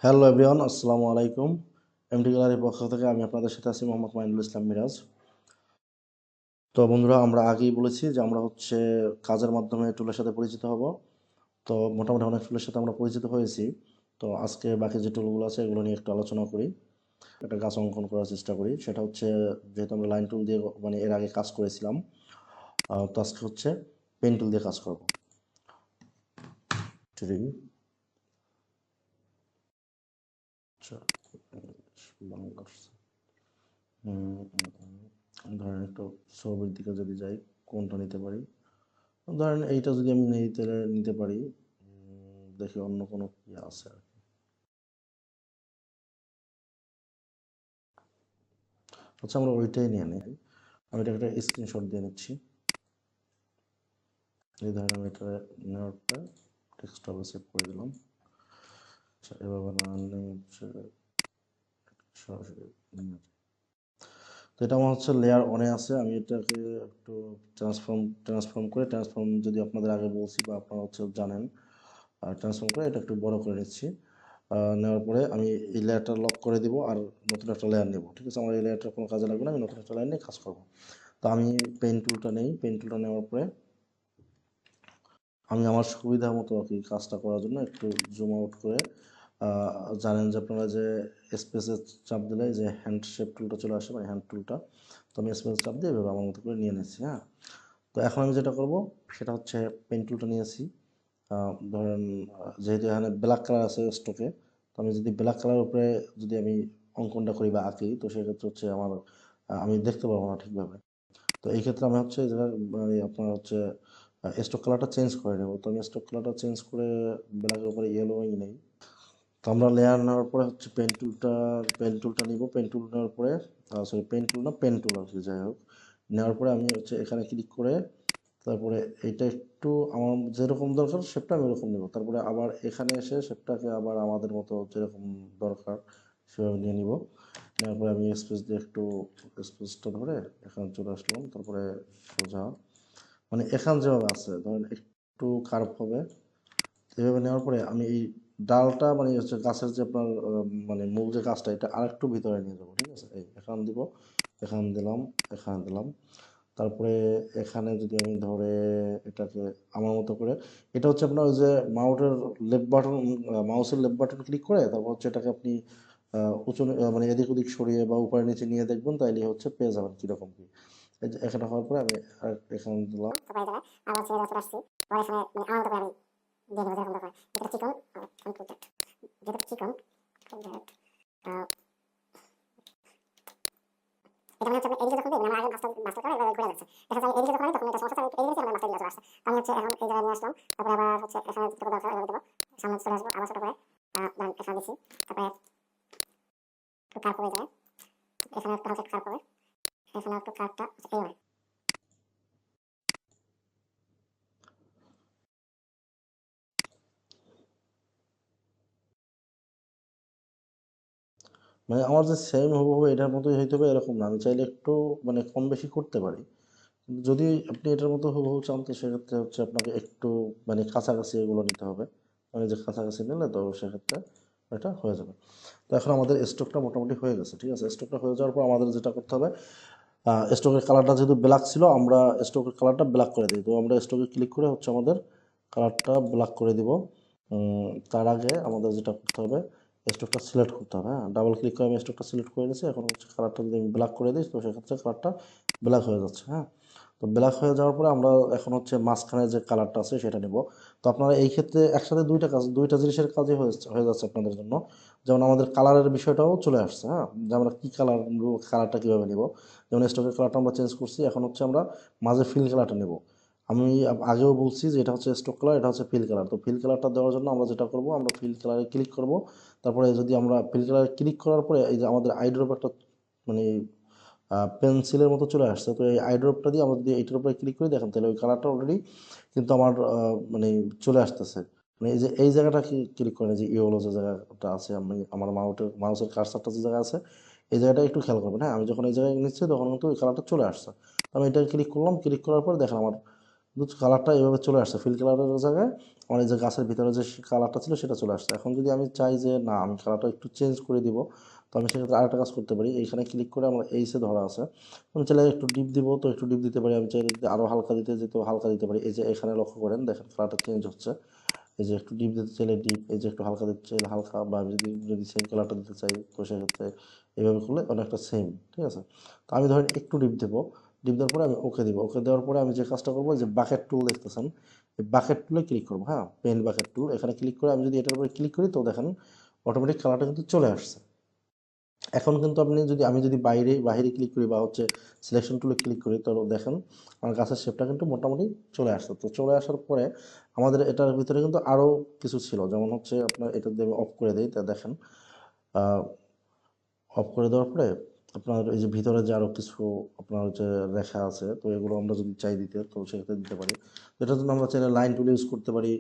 Hello everyone, আসসালামু আলাইকুম। MD গ্যালারির পক্ষ থেকে আমি আপনাদের সাথে আছি মোহাম্মদ মাইনুল ইসলাম মিরাজ। তো বন্ধুরা, আমরা আগেই বলেছি যে আমরা কাজের মাধ্যমে টুলের সাথে পরিচিত হব। তো মোটামুটি অনেক টুলের সাথে আমরা পরিচিত হয়েছি। তো আজকে বাকি যে টুলগুলো আছে এগুলো নিয়ে একটু আলোচনা করি, একটা গাছ অঙ্কন করার চেষ্টা করি। সেটা যেহেতু আমরা লাইন টুল দিয়ে এর আগে কাজ করেছিলাম, তো আজকে পেন টুল দিয়ে কাজ করব। ঠিক বাংলা ধরেন একটু ছবির দিকে যদি যাই, কোনটা নিতে পারি? ধরেন এইটা যদি আমি নিতে পারি। দেখি অন্য কোনো কি আছে আর কি। আচ্ছা, আমরা ওইটাই নিয়ে নিই। আমি এটা একটা স্ক্রিনশট দিয়ে নিচ্ছি। এই ধরেন আমি এটা নেওয়ার পরে ডেস্কটপে সেভ করে দিলাম। আচ্ছা, এবার সরাসরি তো এটা আমার লেয়ার অনে আছে। আমি এটাকে একটু ট্রান্সফর্ম যদি আপনাদের আগে বলছি বা আপনারা জানেন, ট্রান্সফর্ম করে এটা একটু বড় করে নিচ্ছি। নেওয়ার পরে আমি এই লেয়ারটা লক করে দিব আর নতুন একটা লেয়ার নেব। ঠিক আছে, আমার এই লেয়ারটা কোনো কাজে লাগবে না, আমি নতুন একটা লেয়ার নিয়ে কাজ করব। তো আমি পেন টুলটা নেওয়ার পরে আমি আমার সুবিধা মতো আর কি কাজটা করার জন্য একটু জুম আউট করে, জানেন যে আপনারা যে স্পেসে চাপ দিলে যে হ্যান্ড শেপ টুলটা চলে আসে, মানে হ্যান্ড টুলটা। তো আমি স্পেসে চাপ দিয়ে এভাবে আমার মতো করে নিয়ে নিচ্ছি। হ্যাঁ, তো এখন আমি যেটা করব সেটা পেন টুলটা নিয়েছি। ধরেন, যেহেতু এখানে ব্ল্যাক কালার আছে স্টকে, তো আমি যদি ব্ল্যাক কালারের উপরে যদি আমি অঙ্কনটা করি বা আঁকি, তো সেক্ষেত্রে আমি দেখতে পারবো না ঠিকভাবে। তো এই ক্ষেত্রে আমি মানে আপনার স্টক কালারটা চেঞ্জ করে নেব। তো আমি স্টক কালারটা চেঞ্জ করে ব্ল্যাকের উপরে ইয়েলোই নেই। তো আমরা লেয়ার নেওয়ার পরে পেন টুলটা নিব। পেন টুল নেওয়ার পরে, সরি, পেন টুল না, পেন টুল আর কি, যাই হোক, নেওয়ার পরে আমি এখানে ক্লিক করে তারপরে এইটা একটু আমার যেরকম দরকার শেপটা আমি এরকম নেব। তারপরে আবার এখানে এসে শেপটাকে আবার আমাদের মতো যেরকম দরকার সেভাবে নিয়ে নিব। নেওয়ার পরে আমি স্পেসটা ধরে এখানে চলে আসলাম। তারপরে সোজা, মানে এখান যেভাবে আছে ধরেন একটু কার্ভ হবে। এভাবে নেওয়ার পরে আমি এই ডালটা, মানে গাছের যে আপনার মানে মূল যে গাছটা, এটা আরেকটু ভিতরে নিয়ে যাবো। ঠিক আছে, এই এখান দিব, এখান দিলাম, এখানে দিলাম। তারপরে এখানে যদি আমি ধরে এটাকে আমার মতো করে, এটা আপনার ওই যে মাউসের লেফট বাটন ক্লিক করে তারপর এটাকে আপনি মানে এদিক ওদিক সরিয়ে বা উপরে নিচে নিয়ে দেখবেন, তাইলে পেয়ে যাবেন কিরকম কি। এই যে এখানে হওয়ার পরে আমি এখানে দিলাম। এটা মানে আপনি এদিকে যখন দেখবেন, আমরা আগে মাস্টার করে এভাবে ঘুরে যাচ্ছে, দেখা যায় এদিকে যখন তখন এটা সমস্যা, আমি এদিকে আমরা মাস্টার দিয়ে চলে আসছে। আমি এখন এই জায়গায় নিয়ে আসলাম। তারপরে আবার এখানে যেটুকু দরকার এভাবে দেবো, সামনে চলে আসবো, আবার ছোট করে ধরেন এখানে দিচ্ছি। তারপরে একটু কার্ভ হয়ে যাবে, এখানে একটু হালকা কার্ভ হবে, এখানে একটু কার্ভটা এইভাবে। মানে আমার যে সেম হুবহু এটার মতোই হইতে হবে এরকম না, আমি চাইলে একটু মানে কম বেশি করতে পারি। কিন্তু যদি আপনি এটার মতো হুবহু চান, তো সেক্ষেত্রে আপনাকে একটু মানে কাছাকাছি এগুলো নিতে হবে। মানে যে কাছাকাছি নিলে তো সেক্ষেত্রে এটা হয়ে যাবে। তো এখন আমাদের স্টকটা মোটামুটি হয়ে গেছে। ঠিক আছে, স্টকটা হয়ে যাওয়ার পর আমাদের যেটা করতে হবে, স্টকের কালারটা যেহেতু ব্ল্যাক ছিল, আমরা স্টকের কালারটা ব্ল্যাক করে দিই। তো আমরা স্টকে ক্লিক করে আমাদের কালারটা ব্ল্যাক করে দিব। তার আগে আমাদের যেটা করতে হবে, স্টকটা সিলেক্ট করতে হবে। হ্যাঁ, ডাবল ক্লিক করে আমি স্টকটা সিলেক্ট করে নিয়েছি। এখন কালারটা যদি আমি ব্ল্যাক করে দিই, তো সেক্ষেত্রে কালারটা ব্ল্যাক হয়ে যাচ্ছে। হ্যাঁ, তো ব্ল্যাক হয়ে যাওয়ার পরে আমরা এখন মাঝখানে যে কালারটা আছে সেটা নেব। তো আপনারা এই ক্ষেত্রে একসাথে দুইটা জিনিসের কাজই হয়ে যাচ্ছে আপনাদের জন্য। যেমন আমাদের কালারের বিষয়টাও চলে আসছে। হ্যাঁ, যে আমরা কী কালারটা কীভাবে নেব। যেমন স্টকের কালারটা আমরা চেঞ্জ করছি, এখন আমরা মাঝে ফিল কালারটা নেব। আমি আগেও বলছি যে এটা স্টক কালার, এটা ফিল কালার। তো ফিল কালারটা দেওয়ার জন্য আমরা যেটা করব, আমরা ফিল কালারে ক্লিক করব। তারপরে যদি আমরা ফিল কালারে ক্লিক করার পরে এই যে আমাদের আইড্রপ একটা মানে পেন্সিলের মতো চলে আসছে, তো এই আইড্রপটা দিয়ে আমরা যদি এইটার উপরে ক্লিক করি, দেখেন তাহলে ওই কালারটা অলরেডি কিন্তু আমার মানে চলে আসতেছে। মানে এই জায়গাটা ক্লিক করেন, যে ইয়েলো যে জায়গাটা আছে, আমি আমার মাউসের কার্সারটা যে জায়গা আছে, এই জায়গাটা একটু খেয়াল করবেন। হ্যাঁ, আমি যখন এই জায়গায় নিচ্ছি তখন কিন্তু ওই কালারটা চলে আসছে। তো আমি এটা ক্লিক করলাম, ক্লিক করার পর দেখেন আমার কিন্তু কালারটা এভাবে চলে আসছে, ফিল কালারের জায়গায় আমার এই যে গাছের ভিতরে যে কালারটা ছিল সেটা চলে আসছে। এখন যদি আমি চাই যে না আমি কালারটা একটু চেঞ্জ করে দিব, তো আমি সেক্ষেত্রে আরেকটা কাজ করতে পারি। এইখানে ক্লিক করে আমার এইসে ধরা আছে, আমি চাইলে একটু ডিপ দিব, তো একটু ডিপ দিতে পারি। আমি চাইলে যদি আরও হালকা দিতে যেতে হালকা দিতে পারি। এই যে এখানে লক্ষ্য করেন, দেখেন কালারটা চেঞ্জ হচ্ছে। এই যে একটু ডিপ দিতে চাইলে ডিপ, এই যে একটু হালকা দিতে চাইলে হালকা, বা আমি যদি সেম কালারটা দিতে চাই তো সেক্ষেত্রে এইভাবে করলে অনেকটা সেম, ঠিক আছে। তো আমি ধরেন একটু ডিপ দেবো, ডিপ দেওয়ার পরে আমি ওকে দিব। ওকে দেওয়ার পরে আমি যে কাজটা করবো, যে বাকেট টুল দেখতেছেন, এই বাকেট টুলে ক্লিক করবো। হ্যাঁ, পেন বাকেট টুল, এখানে ক্লিক করে আমি যদি এটার উপরে ক্লিক করি, তো দেখেন অটোমেটিক কালারটা কিন্তু চলে আসছে। এখন কিন্তু আমি যদি বাইরে ক্লিক করি বা হচ্ছে সিলেকশন টুলে ক্লিক করি, তো দেখেন আমার গাছের শেপটা কিন্তু মোটামুটি চলে আসছে। তো চলে আসার পরে আমাদের এটার ভিতরে কিন্তু আরও কিছু ছিল, যেমন হচ্ছে আপনার এটা যদি আমি অফ করে দিই, তা দেখেন অফ করে দেওয়ার পরে আপনার এই যে ভিতরে যে আরও কিছু আপনার যে রেখা আছে, তো এগুলো আমরা যদি চাই দিতে, তো সেক্ষেত্রে দিতে পারি। এটার জন্য আমরা চাইলে লাইন টুল ইউজ করতে পারি।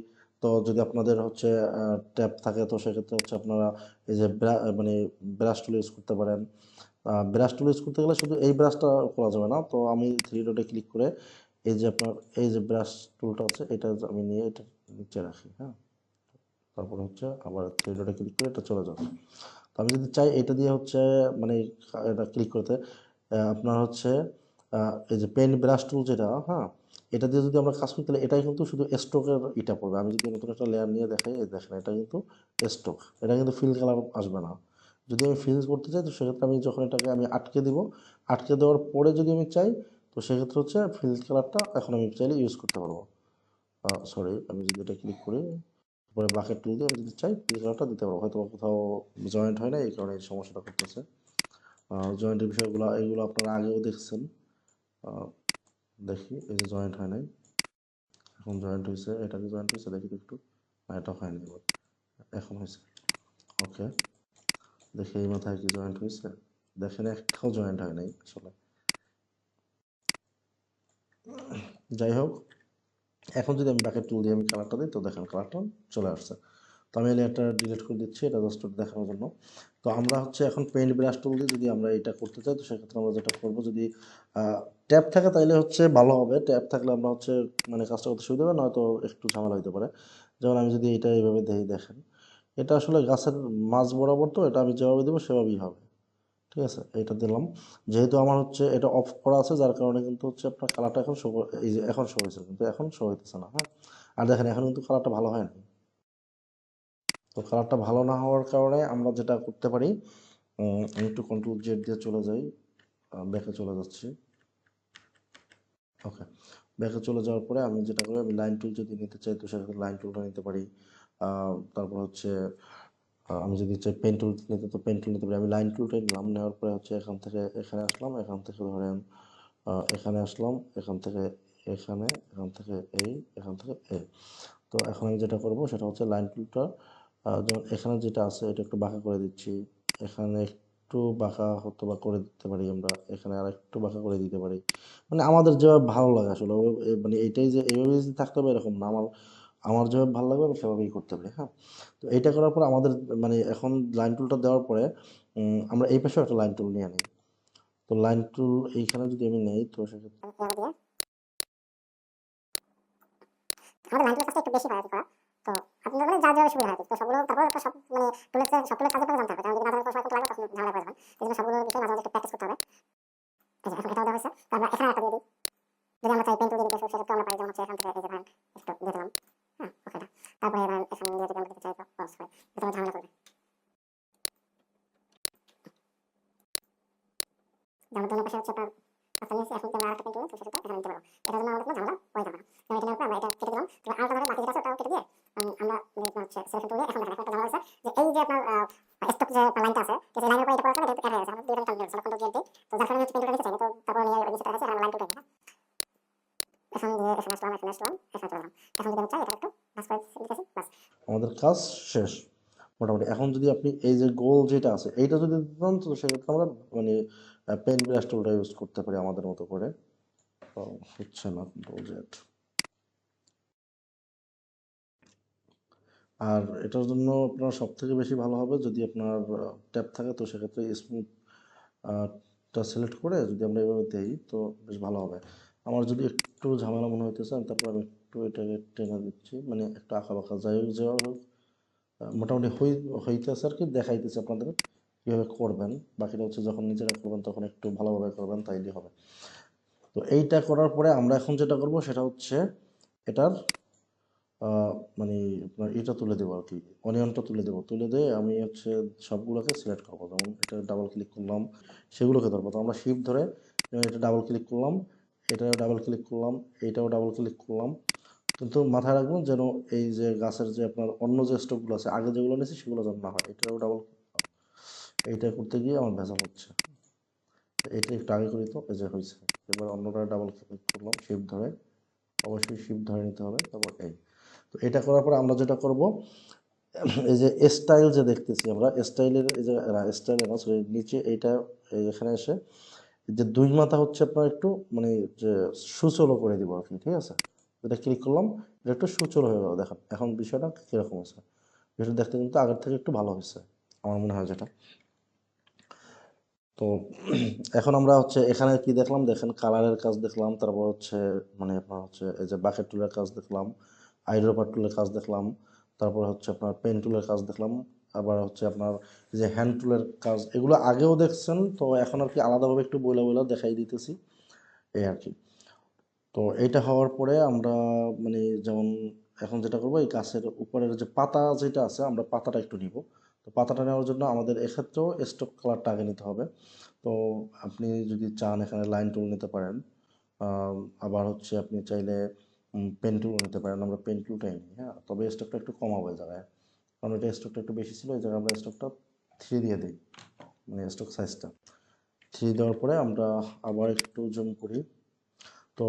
তো যদি আপনাদের হচ্ছে ট্যাব থাকে, তো সেক্ষেত্রে হচ্ছে আপনারা এই যে মানে ব্রাশ টুল ইউজ করতে পারেন। ব্রাশ টুল ইউজ করতে গেলে শুধু এই ব্রাশটা করা যাবে না। তো আমি থ্রি ডটে ক্লিক করে এই যে আপনার এই যে ব্রাশ টুলটা আছে, এটা আমি নিয়ে এটা নিচে রাখি। হ্যাঁ, তারপর হচ্ছে আবার থ্রি ডটে ক্লিক করে এটা চলে যাবে। তো আমি যদি চাই এটা দিয়ে হচ্ছে মানে এটা ক্লিক করতে, আপনার হচ্ছে এই যে পেন ব্রাশ টুল যেটা, হ্যাঁ, এটা দিয়ে যদি আমরা কাজ করতে, তাহলে এটাই কিন্তু শুধু স্ট্রোকের এটা পড়বে। আমি যদি নতুন একটা লেয়ার নিয়ে দেখাই, এই দেখেন এটা কিন্তু স্ট্রোক, এটা কিন্তু ফিল কালার আসবে না। যদি আমি ফিল করতে চাই, তো সেক্ষেত্রে আমি যখন এটাকে আমি আটকে দিব, আটকে দেওয়ার পরে যদি আমি চাই, তো সেক্ষেত্রে হচ্ছে ফিল কালারটা এখন আমি চাইলে ইউজ করতে পারবো। সরি, আমি যদি এটা ক্লিক করি, তারপরে বাকেট টুল দিয়ে আমি যদি চাই ফিল কালারটা দিতে পারবো। হয়তো কোথাও জয়েন্ট হয় না, এই কারণে এই সমস্যাটা করতেছে। জয়েন্টের বিষয়গুলো এগুলো আপনারা আগেও দেখছেন। দেখি, এই যে জয়েন্ট হয় নাই, এখন জয়েন্ট হয়েছে। এটা কি জয়েন্ট হয়েছে দেখি তো একটু। না, এটা হয়নি, এবার এখন হয়েছে। ওকে, দেখি এই মাথায় কি জয়েন্ট হয়েছে। দেখেন একটাও জয়েন্ট হয় নাই আসলে। যাই হোক, এখন যদি আমি বাকেট টুল দিয়ে আমি কালারটা দিই, তো দেখেন কালারটা চলে আসছে। তো আমি লেয়ারটা ডিলিট করে দিচ্ছি, এটা জাস্ট দেখানোর জন্য। তো আমরা হচ্ছে এখন পেইন্ট ব্রাশ টুল দিয়ে যদি আমরা এটা করতে চাই, তো সেক্ষেত্রে আমরা যেটা করবো, যদি ট্যাব থাকে তাইলে হচ্ছে ভালো হবে। ট্যাব থাকলে আমরা হচ্ছে মানে কাজটা করতে সুবিধা হবে, নয়তো একটু ঝামেলা হতে পারে। যেমন আমি যদি এটা এইভাবে দেখেন, এটা আসলে গাছের মাঝ বরাবর, তো এটা আমি যেভাবে দেবো সেভাবেই হবে, ঠিক আছে। এটা দিলাম, যেহেতু আমার হচ্ছে এটা অফ করা আছে, যার কারণে কিন্তু হচ্ছে আপনার কালারটা এখন শো, এই যে এখন শো হয়েছে, কিন্তু এখন শো হইতেছে না। হ্যাঁ, আর দেখেন এখন কিন্তু কালারটা ভালো হয় না। তো কালারটা ভালো না হওয়ার কারণে আমরা যেটা করতে পারি, আমি একটু কন্ট্রোল জেড দিয়ে চলে যাই, ব্যাকে চলে যাচ্ছি। ওকে, ব্যাকে চলে যাওয়ার পরে আমি যেটা করি, আমি লাইন টুল যদি নিতে চাই, তো সেক্ষেত্রে লাইন টুলটা নিতে পারি। তারপর হচ্ছে আমি যদি চাই পেন টুল নিতে, তো পেন টুল নিতে পারি। আমি লাইন টুলটাই নিলাম, নেওয়ার পরে হচ্ছে এখান থেকে এখানে আসলাম, এখান থেকে ধরেন এখানে আসলাম, এখান থেকে এখানে, এখান থেকে এই, এখান থেকে এই। তো এখন আমি যেটা করব সেটা হচ্ছে লাইন টুলটা, যেমন এখানে যেটা আছে এটা একটু বাঁকা করে দিচ্ছি, এখানে একটু বাঁকা হতো বা করে দিতে পারি আমরা, এখানে আর একটু বাঁকা করে দিতে পারি। মানে আমাদের যেভাবে ভালো লাগে আসলে, মানে এইটাই যে এইভাবে যদি থাকতে হবে এরকম না, আমার আমার যেভাবে ভালো লাগবে আমি সেভাবেই করতে পারি। হ্যাঁ, তো এইটা করার পর আমাদের মানে এখন লাইন টুলটা দেওয়ার পরে আমরা এই পাশেও একটা লাইন টুল নিয়ে নিই। তো লাইন টুল এইখানে যদি আমি নেই, তো সেক্ষেত্রে আমাদের লাইন কাজটা একটু বেশি ভাড়াতি করা। তো আপনাদের মানে যার যেভাবে সুবিধা হয়, তো সবগুলো তারপর তো সব মানে সব টুলের কাজে জানতে হবে, কারণ যদি না জানেন তো সময় লাগবে, তখন ঝামেলা করে যাবেন। এই জন্য সবগুলো বিষয়ে মাঝে মাঝে একটু প্র্যাকটিস করতে হবে। এই যে এখন এটাও দেওয়া হয়েছে, তো আমরা এখানে একটা দিয়ে দিই। যদি আমরা চাই পেন টুল দিয়ে দিতে, সেক্ষেত্রে আমরা পারি, যেমন হচ্ছে এখান থেকে এই যে ধরেন একটু দিয়ে দিলাম। হ্যাঁ, ওকেটা তারপরে ধরেন এখানে দিয়ে যদি আমরা দিতে চাই, তো ক্রস করে এটা ঝামেলা করবে। যেমন দুটো পাশে হচ্ছে আপনার রাস্তা নিয়েছি, এখন যদি আমরা আরেকটা পেন টুল, তো সেটা এখানে দিতে পারবো। এটার জন্য আমাদের কোনো ঝামেলা হয়ে যাবে না। তো এটা নেওয়ার পর আমরা এটা কেটে দিলাম। তো আরেকটা ধরে বাকি যেটা আছে ওটাও কেটে দিয়ে আমরা হচ্ছে সিলেকশন টুল দিয়ে এখন দেখেন একটা ঝামেলা হয়েছে, যে এই যে আপনার স্টক যে লাইনটা আছে, যে লাইনের উপরে এটা পড়ার কারণে এটা অ্যাড হয়ে গেছে। আমরা দুটো টান দিয়েছি, কন্ট্রোল জেড দিই। তো যার কারণে হচ্ছে পেন টুলটা নিতে চাই না, তো তারপর নিয়ে ওই নিচেটা আছে, আমরা লাইন টুলটা নিই। এখন দিয়ে এখানে আসলাম, এখানে আসলাম, এখানে চলে গেলাম। এখন যদি আমি চাই এটা একটু ভাঁজ করে দিতেছি, বাস আমাদের কাজ শেষ মোটামুটি। এখন যদি আপনি এই যে গোল যেটা আছে এইটা যদি দেন, তো সেক্ষেত্রে আমরা মানে পেন ব্রাশ টুলটা ইউজ করতে পারি আমাদের মতো করে। হচ্ছে না কন্ট্রোল জেড। আর এটার জন্য আপনার সব থেকে বেশি ভালো হবে যদি আপনার ট্যাব থাকে, তো সেক্ষেত্রে স্মুথ টা সিলেক্ট করে যদি আমরা এভাবে দিই, তো বেশ ভালো হবে। আমার যদি একটু ঝামেলা মনে হইতেছে তারপর আমি একটু এটাকে টেনে দিচ্ছি, মানে একটু আঁকা বাঁকা যাই হোক যে হোক, মোটামুটি হইতেছে আর কি, দেখাইতেছে আপনাদের কীভাবে করবেন। বাকিটা হচ্ছে যখন নিজেরা করবেন তখন একটু ভালোভাবে করবেন, তাইলে হবে। তো এইটা করার পরে আমরা এখন যেটা করব সেটা হচ্ছে এটার মানে আপনার এটা তুলে দেবো আর কি, অনিয়নটা তুলে দেবো। তুলে দিয়ে আমি হচ্ছে সবগুলোকে সিলেক্ট করবো, যেমন এটা ডাবল ক্লিক করলাম, সেগুলোকে ধরবো। তো আমরা শিফট ধরে এটা ডাবল ক্লিক করলাম, এটাও ডাবল ক্লিক করলাম, এইটাও ডাবল ক্লিক করলাম। কিন্তু মাথায় রাখবেন যেন এই যে গাছের যে আপনার অন্য যে স্টকগুলো আছে আগে যেগুলো নিয়েছি সেগুলো যেন না হয়। এটাও ডাবল, এইটা করতে গিয়ে আমার ভেজাল হচ্ছে। এটা একটু আগে করি, তো এই যে হয়েছে। এবার অন্যটা ডাবল ক্লিক করলাম, শিফট ধরে, অবশ্যই শিফট ধরে নিতে হবে। তারপর এই, তো এটা করার পর আমরা যেটা করব, এই যে স্টাইল যে দেখতেছি আমরা, স্টাইলের এই যে স্টাইলের না সরি নিচে এইটা, এখানে এসে যে দুই মাথা হচ্ছে আপনার একটু মানে যে সুচলো করে দিব আর কি, ঠিক আছে। এটা ক্লিক করলাম, এটা একটু সুচলো হয়ে গেল। দেখেন এখন বিষয়টা কীরকম হয়েছে, বিষয়টা দেখতে কিন্তু আগের থেকে একটু ভালো হয়েছে আমার মনে হয় যেটা। তো এখন আমরা হচ্ছে এখানে কি দেখলাম, দেখেন কালারের কাজ দেখলাম, তারপর হচ্ছে মানে আপনার হচ্ছে এই যে বাকেট টুলের কাজ দেখলাম, আইড্রোপার টুলের কাজ দেখলাম, তারপর হচ্ছে আপনার পেন টুলের কাজ দেখলাম, আবার হচ্ছে আপনার এই যে হ্যান্ড টুলের কাজ, এগুলো আগেও দেখছেন, তো এখন আর কি আলাদাভাবে একটু বইলা বইলা দেখাই দিতেছি এই আর কি। তো এইটা হওয়ার পরে আমরা মানে যেমন এখন যেটা করবো, এই গাছের উপরের যে পাতা যেটা আছে আমরা পাতাটা একটু নিব। তো পাতাটা নেওয়ার জন্য আমাদের এক্ষেত্রেও স্টক কালারটা আগে নিতে হবে। তো আপনি যদি চান এখানে লাইন টুল নিতে পারেন, আবার হচ্ছে আপনি চাইলে পেন টুল নিতে পারেন। আমরা পেন টুলটাই নিই, হ্যাঁ। তবে স্টকটা একটু কম হবে জায়গায়, কারণ এটা স্টকটা একটু বেশি ছিল, এই জায়গায় আমরা স্টকটা 3 দিয়ে দিই, মানে স্টক সাইজটা 3 দেওয়ার পরে আমরা আবার একটু জুম করি। তো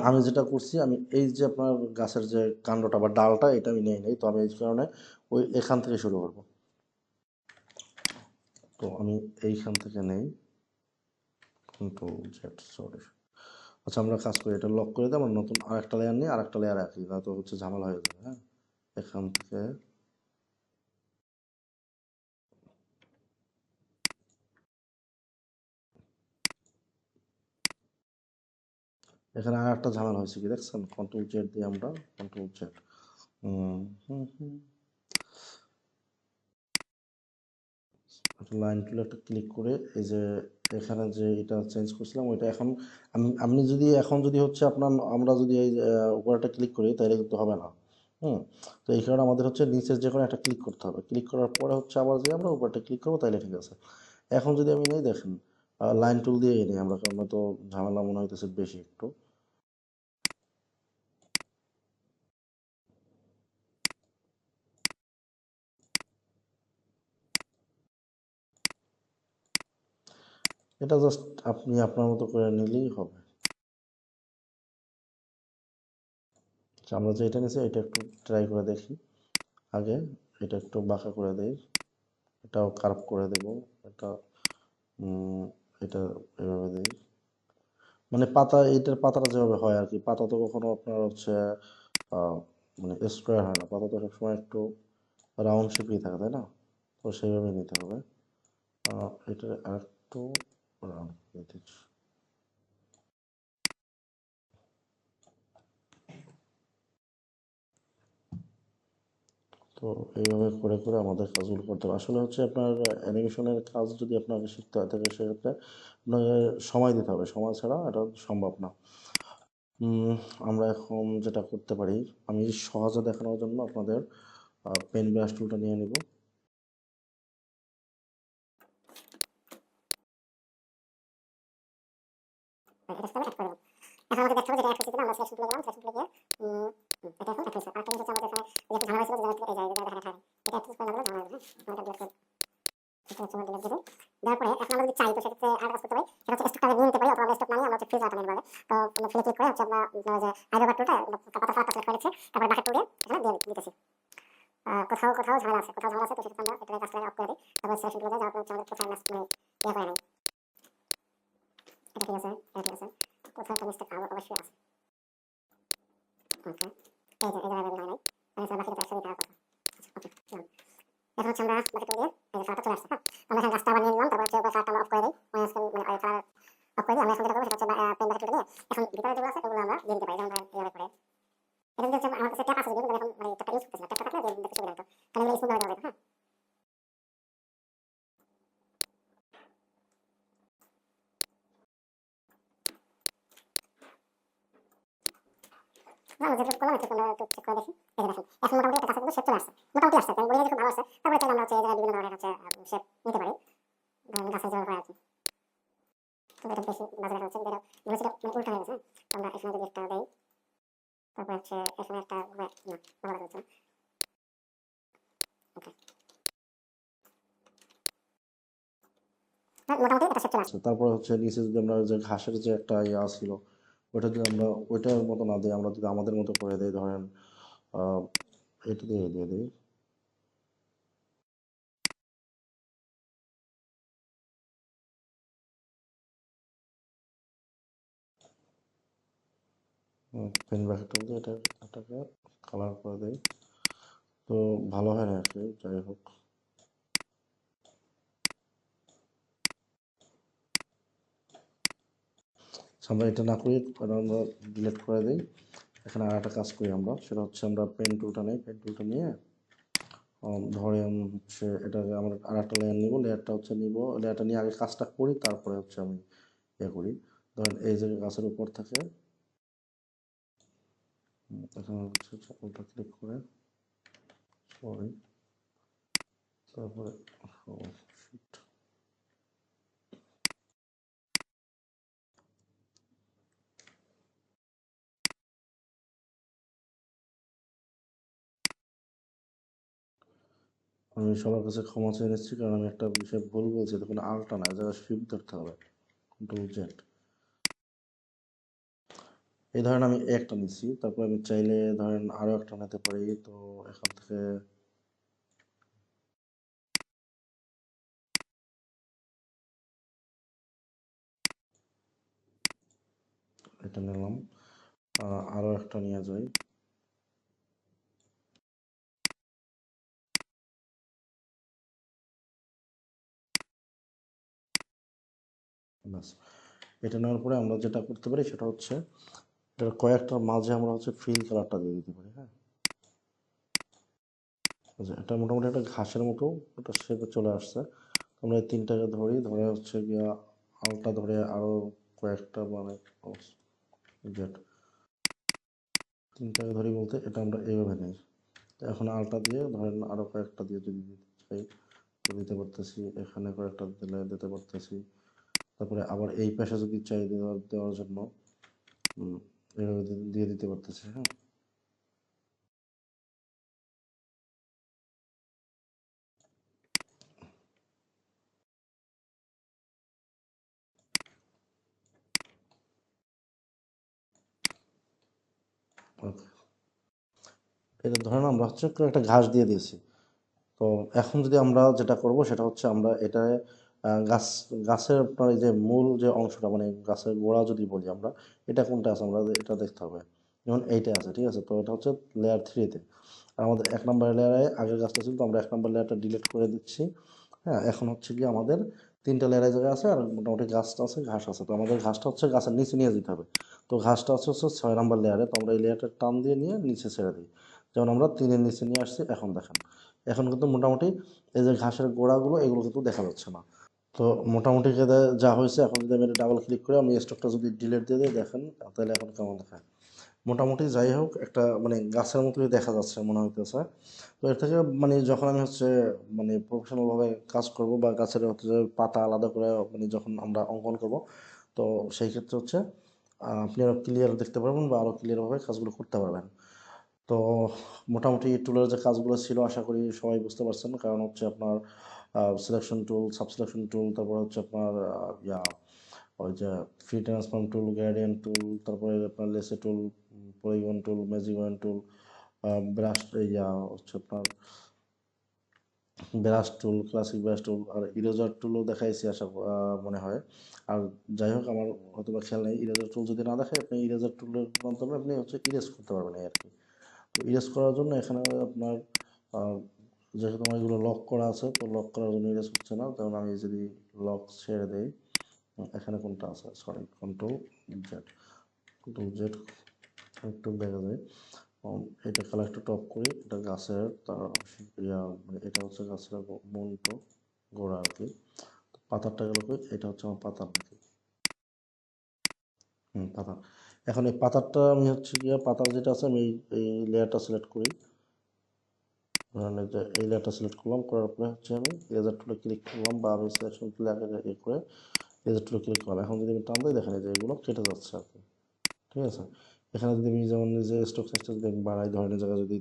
আমি যেটা করছি, আমি এই যে আপনার গাছের যে কাণ্ডটা বা ডালটা এটা আমি নেই, তো আমি এই কারণে ওই এখান থেকে শুরু করব। তো আমি এইখান থেকে নেই, কন্ট্রোল জেড, সরি। আচ্ছা আমরা কাজ করি, এটা লক করে দিই, আমরা নতুন আরেকটা লেয়ার নিই, আরেকটা লেয়ার রাখি, না তো হচ্ছে ঝামেলা হয়ে যাবে। হ্যাঁ, এখান থেকে এখানে আর একটা ঝামেলা হয়েছে কি দেখছেন, কন্ট্রোল জেড দিয়ে আমরা কন্ট্রোল জেড, হুম হুম হুম, লাইন টুলে একটা ক্লিক করে এই যে এখানে যে এটা চেঞ্জ করছিলাম ওইটা এখন আপনি যদি এখন যদি হচ্ছে আপনার আমরা যদি এই উপরটা ক্লিক করি তাহলে কিন্তু হবে না। হুম, তো এই কারণে আমাদের হচ্ছে নিচের যে কোনো একটা ক্লিক করতে হবে, ক্লিক করার পরে হচ্ছে আবার যে আমরা উপরটা ক্লিক করবো তাহলে ঠিক আছে। এখন যদি আমি নেই, দেখেন লাইন টুল দিয়ে নিই আমরা, কারণ তো ঝামেলা মনে হইতেছে বেশি একটু। এটা জাস্ট আপনি আপনার মতো করে নিলেই হবে। আচ্ছা, আমরা যে এটা নিয়েছি এটা একটু ট্রাই করে দেখি আগে, এটা একটু বাঁকা করে দেই, এটাও কার্ভ করে দেব, এটা উম, এটা এভাবে দেই, মানে পাতা এইটার পাতাটা যেভাবে হয় আর কি। পাতা তো কখনো আপনার হচ্ছে আহ, মানে স্কোয়ার হয় না, পাতা তো সবসময় একটু রাউন্ড শেপেই থাকে, তাই না? তো সেইভাবেই নিতে হবে। এটা আরেকটু রাউন্ড দিচ্ছি। তো এইভাবে করে করে আমাদের কাজগুলো করতে হবে। আসলে হচ্ছে আপনার অ্যানিমেশনের কাজ যদি আপনাকে শিখতে হয় তাহলে সেক্ষেত্রে আপনাকে সময় দিতে হবে, সময় ছাড়া এটা সম্ভব না। উম, আমরা এখন যেটা করতে পারি, আমি সহজে দেখানোর জন্য আপনাদের পেন ব্রাশ টুলটা নিয়ে নিব। এটা সাথে অ্যাড করে দেব। এখন আমাকে দেখতে হবে যেটা অ্যাড হচ্ছে কিনা, আমরা সিলেকশন টুলে গেলাম, সিলেকশন টুলে গিয়ে এটা এখন অ্যাড হয়েছে। আরেকটা জিনিস হচ্ছে আমাদের এখানে যে একটা ঝামেলা ছিল, যেটা এই জায়গায় দেখা দেখা এটা একটু করে লাগলো ঝামেলা হবে। হ্যাঁ, আমরা এটা ডিলেট করে ডিলেট দিবো। দেওয়ার পরে এখন আমরা যদি চাই তো সেক্ষেত্রে আর কাজ করতে পারি, সেটা হচ্ছে স্টকটা নিয়ে নিতে পারি, অথবা স্টক না নিয়ে আমরা হচ্ছে ফ্রিজ বাটন নিতে পারি। তো আমরা ফ্রিজে ক্লিক করে হচ্ছে আমরা যে আইড্রোবার টুলটা পাতা সালাদটা সিলেক্ট করে নিচ্ছি, তারপরে বাকেট টুল দিয়ে এখানে দিয়ে দিতেছি। কোথাও কোথাও ঝামেলা আছে, কোথাও ঝামেলা আছে, তো সেক্ষেত্রে আমরা এটা কাজটা অফ করে দিই। তারপর সিলেকশন টুলে যাওয়ার পর হচ্ছে আমাদের কোথায় মানে ইয়ে করে নাই, এটা ঠিক আছে, এটা ঠিক আছে, কোথাও একটা মিস্টেক অবশ্যই আছে। ওকে, এই যে এটা হয় নাই, মানে স্যার বাকিটা একসাথে থাকার কথা। আচ্ছা, ওকে, এখন হচ্ছে আমরা বাকি দিয়ে এই যে কালারটা চলে আসছে। হ্যাঁ, আমরা এখানে গাছটা আবার নিয়ে নিলাম, তারপর হচ্ছে কালারটা আমরা অফ করে দিই, মানে আজকে মানে ওই কালার অফ করে দিয়ে আমরা এখন যেটা করবো সেটা হচ্ছে পেন বাকেট নিয়ে এখন ভিতরে যেগুলো আছে ওগুলো আমরা দিয়ে দিতে পারি, যেমন ধরেন এইভাবে করে। এটা যদি হচ্ছে আমার কাছে ট্যাপ আছে যদি এখন মানে ট্যাপটা ইউজ করতেছি না, ট্যাপটা থাকলে দেখতে সুবিধা হতো, তাহলে এগুলো স্মুথ ভাবে দেওয়া যেত। হ্যাঁ, আমরা যেটা করলাম একটু আমরা একটু চেক করে দেখি। এই যে দেখেন এখন মোটামুটি একটা কাছে কিন্তু শেপ চলে আসছে, মোটামুটি আসছে, আমি বলি যে খুব ভালো আসছে। তারপরে চাইলে আমরা হচ্ছে এই জায়গায় বিভিন্ন ধরনের হচ্ছে শেপ নিতে পারি, ধরেন গাছের যেভাবে হয় আর কি। তো এটা বেশি বাজে দেখা হচ্ছে, যেটা মনে হচ্ছে মানে উল্টা হয়ে গেছে। আমরা এখানে যদি একটা দেই, তারপর হচ্ছে এখানে একটা না ভালো দেখা হচ্ছে। ওকে, হ্যাঁ মোটামুটি এটা শেপ চলে আসছে। তারপরে হচ্ছে নিচে যদি আমরা যে ঘাসের যে একটা ইয়া ছিল ওইটা যদি আমরা ওইটার মতো না দিই, আমরা যদি আমাদের মতো করে দিই, ধরেন এটা দিয়ে দিই। পেন ব্যাকেটটা দিয়ে এটাকে কালার করে দেই, তো ভালো হয় না আর কি। যাই হোক, আমরা এটা না করি, আমরা ডিলিট করে দিই। এখানে আর একটা কাজ করি আমরা, সেটা হচ্ছে আমরা পেন টুলটা নিই, পেন টুলটা নিয়ে ধরে হচ্ছে এটাকে আমরা আর একটা লেয়ার নিব, লেয়ারটা হচ্ছে নিব, লেয়ারটা নিয়ে আগে কাজটা করি, তারপরে হচ্ছে আমি ইয়ে করি। ধরেন এই যে গাছের উপর থাকে, এখানে হচ্ছে ওটা ক্লিক করে সরি, তারপরে শিট, আমি সবার কাছে ক্ষমা চেয়ে নিচ্ছি, কারণ আমি একটা বিষয় ভুল বলছি, তখন আলটা না, যারা শিফট ধরতে হবে, কন্ট্রোল জেড। এই ধরেন আমি একটা নিচ্ছি, তারপর আমি চাইলে ধরেন আরো একটা নিতে পারি। তো এখান থেকে এটা নিলাম, আরো একটা নিয়ে যাই। ব্যাস, এটা নেওয়ার পরে আমরা যেটা করতে পারি সেটা হচ্ছে এটার কয়েকটার মাঝে আমরা হচ্ছে ফিল কালারটা দিয়ে দিতে পারি। হ্যাঁ, আচ্ছা, এটা মোটামুটি একটা ঘাসের মতো একটা শেপে চলে আসছে। আমরা এই তিনটাকে ধরি, ধরে হচ্ছে গিয়া আলটা ধরে আরো কয়েকটা মানে গেট তিনটাকে ধরি বলতে এটা আমরা এইভাবে নিই। তো এখন আলটা দিয়ে ধরেন আরো কয়েকটা দিয়ে যদি দিতে চাই তো দিতে পারতেছি, এখানে কয়েকটা দিলে দিতে পারতেছি। তারপরে আবার এই পাশে যদি চাই দেওয়ার জন্য এভাবে দিয়ে দিতে পারতেছি। হ্যাঁ, ওকে, এটা ধরেন আমরা হচ্ছে একটা ঘাস দিয়ে দিয়েছি। তো এখন যদি আমরা যেটা করব সেটা হচ্ছে আমরা এটা গাছ গাছের আপনার এই যে মূল যে অংশটা মানে গাছের গোড়া যদি বলি আমরা, এটা কোনটা আছে আমরা এটা দেখতে হবে। যেমন এইটা আছে, ঠিক আছে, তো এটা হচ্ছে লেয়ার থ্রিতে। আর আমাদের এক নম্বর লেয়ারে আগের গাছটা ছিল, তো আমরা এক নম্বর লেয়ারটা ডিলিট করে দিচ্ছি। হ্যাঁ, এখন হচ্ছে কি আমাদের তিনটা লেয়ারের জায়গায় আছে, আর মোটামুটি গাছটা আছে, ঘাস আছে। তো আমাদের ঘাসটা হচ্ছে গাছের নিচে নিয়ে যেতে হবে। তো ঘাসটা হচ্ছে 6 নম্বর লেয়ারে, তো আমরা এই লেয়ারটা টান দিয়ে নিয়ে নিচে ছেড়ে দিই। যেমন আমরা 3-এর নিচে নিয়ে আসছি। এখন দেখেন, এখন কিন্তু মোটামুটি এই যে ঘাসের গোড়াগুলো এগুলো কিন্তু দেখা যাচ্ছে না। তো মোটামুটি যা হয়েছে, এখন যদি আমি এটা ডাবল ক্লিক করে আমি স্টকটা যদি ডিলিট দিয়ে দিই, দেখেন তাহলে এখন কেমন দেখায়। মোটামুটি যাই হোক একটা মানে গাছের মতোই দেখা যাচ্ছে মনে হইতেছে। তো এর থেকে মানে যখন আমি হচ্ছে মানে প্রফেশনালভাবে কাজ করব বা গাছের হচ্ছে পাতা আলাদা করে মানে যখন আমরা অঙ্কন করব, তো সেই ক্ষেত্রে হচ্ছে আপনি আরও ক্লিয়ার দেখতে পারবেন বা আরও ক্লিয়ারভাবে কাজগুলো করতে পারবেন। তো মোটামুটি টুলের যে কাজগুলো ছিল আশা করি সবাই বুঝতে পারছেন, কারণ হচ্ছে আপনার selection tool, sub selection tool, তারপর হচ্ছে আপনার ওই যে free transform tool, gradient tool, তারপরে আপনার lasso tool, polygon tool, magic tool, brush হচ্ছে আপনার brush tool, classic brush tool আর ইরেজার টুলও দেখাইছি মনে হয়। আর যাই হোক আমার হয়তো বা খেয়াল নেই, ইরেজার টুল যদি না দেখায় আপনি ইরেজার টুলের মাধ্যমে আপনি হচ্ছে ইরেজ করতে পারবেন এই আর কি। তো ইরেজ করার জন্য এখানে আপনার আহ, যেহেতু আমার এগুলো লক করা আছে, তো লক করার জন্য ইরেজ হচ্ছে না, কারণ আমি যদি লক ছেড়ে দেই এখানে কোনটা আছে, সরি, কন্ট্রোল জেড একটু দেখা যায়। এটা কালার একটু টপ করি, এটা গাছের তার মানে এটা হচ্ছে গাছের মন্টু গোড়া আর কি। পাতারটা গেল কই, এটা হচ্ছে আমার পাতার নাকি, পাতা। এখন এই পাতারটা আমি হচ্ছে গিয়ে পাতার যেটা আছে আমি এই লেয়ারটা সিলেক্ট করি, ধরেন এই লেয়ারটা সিলেক্ট করলাম, করার পরে হচ্ছে আমি লেজার টুলে ক্লিক করলাম, বা আমি সিলেকশন টুলে আগে করে লেজার টুলে ক্লিক করলাম। এখন যদি আমি টান দিই দেখেন যে এগুলো কেটে যাচ্ছে আর কি, ঠিক আছে। এখানে যদি আমি যেমন যে স্টক সাইজটা যদি আমি বাড়াই, ধরনের জায়গায় যদি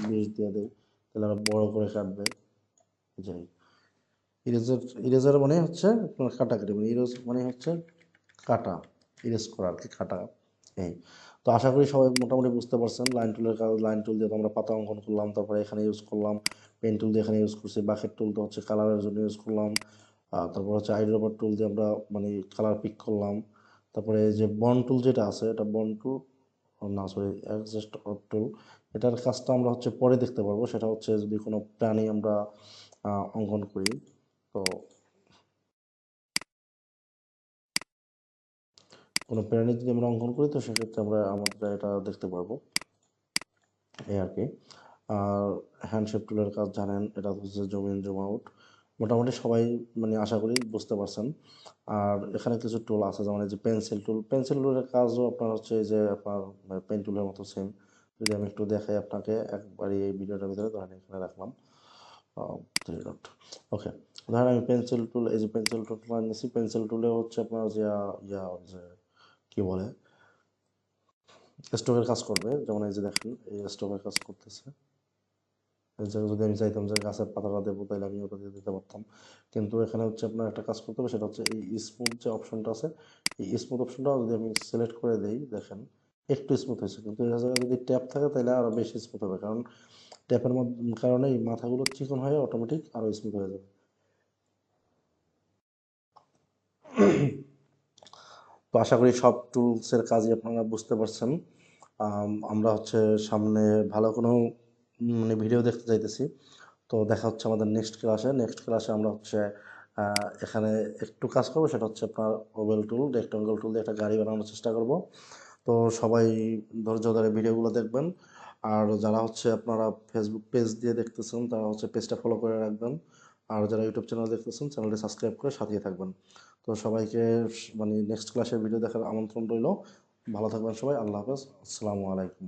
20 দিয়ে দিই তাহলে আরো বড় করে কাটবে। যাই, ইরেজার, ইরেজার মানে হচ্ছে আপনার কাটাকাটি, মানে ইরেজ মানে হচ্ছে কাটা, ইরেজ করা আর কি, কাটা। এই তো আশা করি সবাই মোটামুটি বুঝতে পারছেন লাইন টুলের কাজ। লাইন টুল দিয়ে তো আমরা পাতা অঙ্কন করলাম, তারপরে এখানে ইউজ করলাম পেন টুল দিয়ে, এখানে ইউজ করছি বাকেট টুল তো হচ্ছে কালারের জন্য ইউজ করলাম, তারপর হচ্ছে আইড্রপার টুল দিয়ে আমরা মানে কালার পিক করলাম। তারপরে এই যে বন্ড টুল যেটা আছে, এটা বন্ড টুল না, সরি, অ্যাডজাস্ট টুল, এটার কাজটা আমরা হচ্ছে পরে দেখতে পারবো। সেটা হচ্ছে যদি কোনো প্রাণী আমরা অঙ্কন করি, তো কোনো প্রাণী যদি আমরা অঙ্কন করি তো সেক্ষেত্রে আমরা আমাদের এটা দেখতে পারবো, এই আর কি। আর হ্যান্ডশেপ টুলের কাজ জানেন, এটা হচ্ছে জুম ইন জুম আউট, মোটামুটি সবাই মানে আশা করি বুঝতে পারছেন। আর এখানে কিছু টুল আছে, যেমন এই যে পেন্সিল টুল, পেন্সিল টুলের কাজও আপনার হচ্ছে এই যে আপনার পেন টুলের মতো সেম। যদি আমি একটু দেখাই আপনাকে একবারই এই ভিডিওটার ভিতরে, ধরেন এখানে রাখলাম 3 ডট, ওকে। ধরেন আমি পেন্সিল টুল, এই যে পেন্সিল টুলটা নিয়েছি, পেন্সিল টুলে হচ্ছে আপনার যে যে কি বলে স্ট্রোকের কাজ করবে, যেমন এই যে দেখেন এই স্ট্রোকের কাজ করতেছে। এই জায়গায় যদি আমি চাইতাম যে গাছের পাতাটা দেবো তাহলে আমি ওটা দিয়ে দিতে পারতাম, কিন্তু এখানে হচ্ছে আপনার একটা কাজ করতে হবে, সেটা হচ্ছে এই স্মুথ যে অপশনটা আছে, এই স্মুথ অপশনটা যদি আমি সিলেক্ট করে দিই দেখেন একটু স্মুথ হয়েছে, কিন্তু এই জায়গায় যদি ট্যাপ থাকে তাহলে আরও বেশি স্মুথ হবে, কারণ ট্যাপের কারণে এই মাথাগুলো চিকন হয়ে অটোমেটিক আরও স্মুথ হয়ে যাবে। তো আশা করি সব টুলসের কাজই আপনারা বুঝতে পারছেন। আমরা হচ্ছে সামনে ভালো কোনো মানে ভিডিও দেখতে চাইতেছি। তো দেখা হচ্ছে আমাদের নেক্সট ক্লাসে। নেক্সট ক্লাসে আমরা হচ্ছে এখানে একটু কাজ করবো, সেটা হচ্ছে আপনার ওভেল টুল, রেক্টাঙ্গল টুল দিয়ে একটা গাড়ি বানানোর চেষ্টা করব। তো সবাই ধৈর্য ধরে ভিডিওগুলো দেখবেন। আর যারা হচ্ছে আপনারা ফেসবুক পেজ দিয়ে দেখতেছেন তারা হচ্ছে পেজটা ফলো করে রাখবেন। আর যারা ইউটিউব চ্যানেল দেখতেছেন চ্যানেলটি সাবস্ক্রাইব করে সাথে থাকবেন। তো সবাইকে মানে নেক্সট ক্লাসের ভিডিও দেখার আমন্ত্রণ রইল। ভালো থাকবেন সবাই, আল্লাহ হাফেজ, আসসালামু আলাইকুম।